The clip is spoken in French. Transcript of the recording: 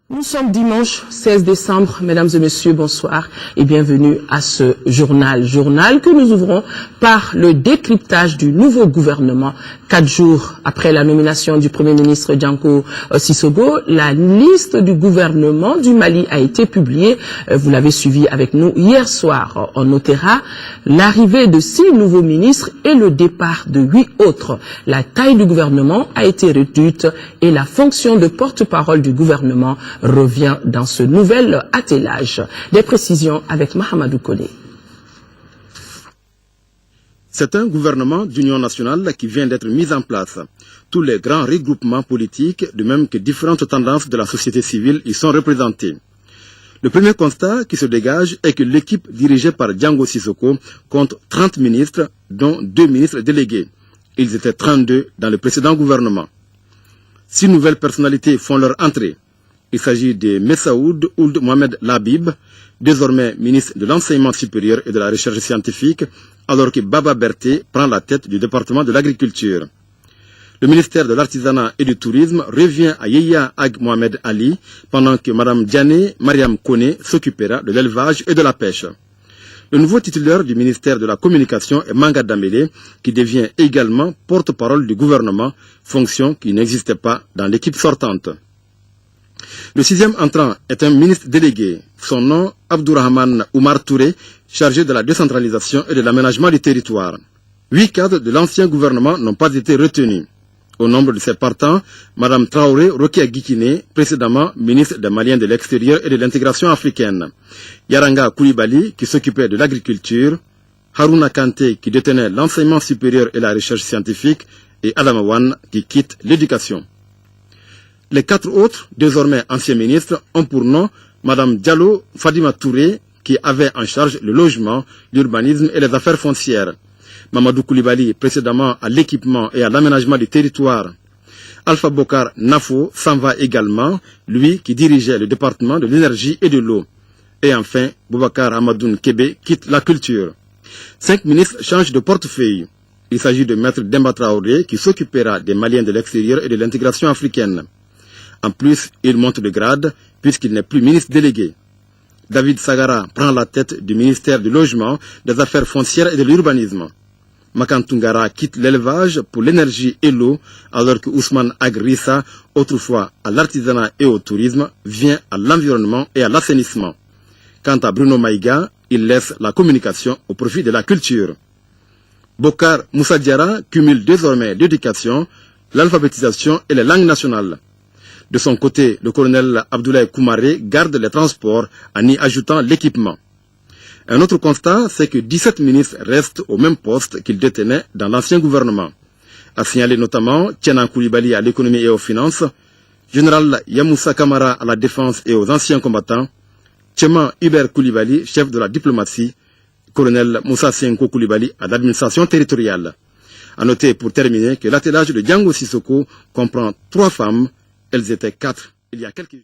Nous sommes dimanche 16 décembre, mesdames et messieurs, bonsoir et bienvenue à ce journal que nous ouvrons par le décryptage du nouveau gouvernement. 4 jours après la nomination du Premier ministre Janko Sissogo, la liste du gouvernement du Mali a été publiée. Vous l'avez suivi avec nous hier soir. On notera l'arrivée de 6 nouveaux ministres et le départ de 8 autres. La taille du gouvernement a été réduite et la fonction de porte-parole du gouvernement revient dans ce nouvel attelage. Des précisions avec Mahamadou Kone. C'est un gouvernement d'union nationale qui vient d'être mis en place. Tous les grands regroupements politiques, de même que différentes tendances de la société civile, y sont représentés. Le premier constat qui se dégage est que l'équipe dirigée par Janko Sissogo compte 30 ministres, dont 2 ministres délégués. Ils étaient 32 dans le précédent gouvernement. 6 nouvelles personnalités font leur entrée. Il s'agit de Messaoud Ould Mohamed Labib, désormais ministre de l'Enseignement supérieur et de la Recherche scientifique, alors que Baba Berté prend la tête du département de l'Agriculture. Le ministère de l'Artisanat et du Tourisme revient à Yehia Ag Mohamed Ali, pendant que Mme Diané Mariam Kone s'occupera de l'élevage et de la pêche. Le nouveau titulaire du ministère de la Communication est Manga Dambélé, qui devient également porte-parole du gouvernement, fonction qui n'existait pas dans l'équipe sortante. Le 6e entrant est un ministre délégué. Son nom, Abdourahmane Oumar Touré, chargé de la décentralisation et de l'aménagement du territoire. 8 cadres de l'ancien gouvernement n'ont pas été retenus. Au nombre de ces partants, Mme Traoré Rokia Gikine, précédemment ministre des Maliens de l'extérieur et de l'intégration africaine. Yaranga Koulibaly, qui s'occupait de l'agriculture. Harouna Kanté, qui détenait l'enseignement supérieur et la recherche scientifique. Et Adamawan, qui quitte l'éducation. Les 4 autres, désormais anciens ministres, ont pour nom Mme Diallo Fadima Touré, qui avait en charge le logement, l'urbanisme et les affaires foncières. Mamadou Koulibaly, précédemment à l'équipement et à l'aménagement du territoire. Alpha Bokar Nafo s'en va également, lui qui dirigeait le département de l'énergie et de l'eau. Et enfin, Boubacar Amadoun Kébé quitte la culture. 5 ministres changent de portefeuille. Il s'agit de Maître Demba Traoré, qui s'occupera des Maliens de l'extérieur et de l'intégration africaine. En plus, il monte de grade puisqu'il n'est plus ministre délégué. David Sagara prend la tête du ministère du Logement, des Affaires foncières et de l'Urbanisme. Makantungara quitte l'élevage pour l'énergie et l'eau, alors que Ousmane Agrissa, autrefois à l'artisanat et au tourisme, vient à l'environnement et à l'assainissement. Quant à Bruno Maïga, il laisse la communication au profit de la culture. Bokar Moussa Diarra cumule désormais l'éducation, l'alphabétisation et les langues nationales. De son côté, le colonel Abdoulaye Koumaré garde les transports en y ajoutant l'équipement. Un autre constat, c'est que 17 ministres restent au même poste qu'ils détenaient dans l'ancien gouvernement. A signaler notamment Tiana Koulibaly à l'économie et aux finances, général Yamoussa Kamara à la défense et aux anciens combattants, Tcheman Hubert Koulibaly, chef de la diplomatie, colonel Moussa Senko Koulibaly à l'administration territoriale. A noter pour terminer que l'attelage de Janko Sissogo comprend 3 femmes. Elles étaient 4 il y a quelques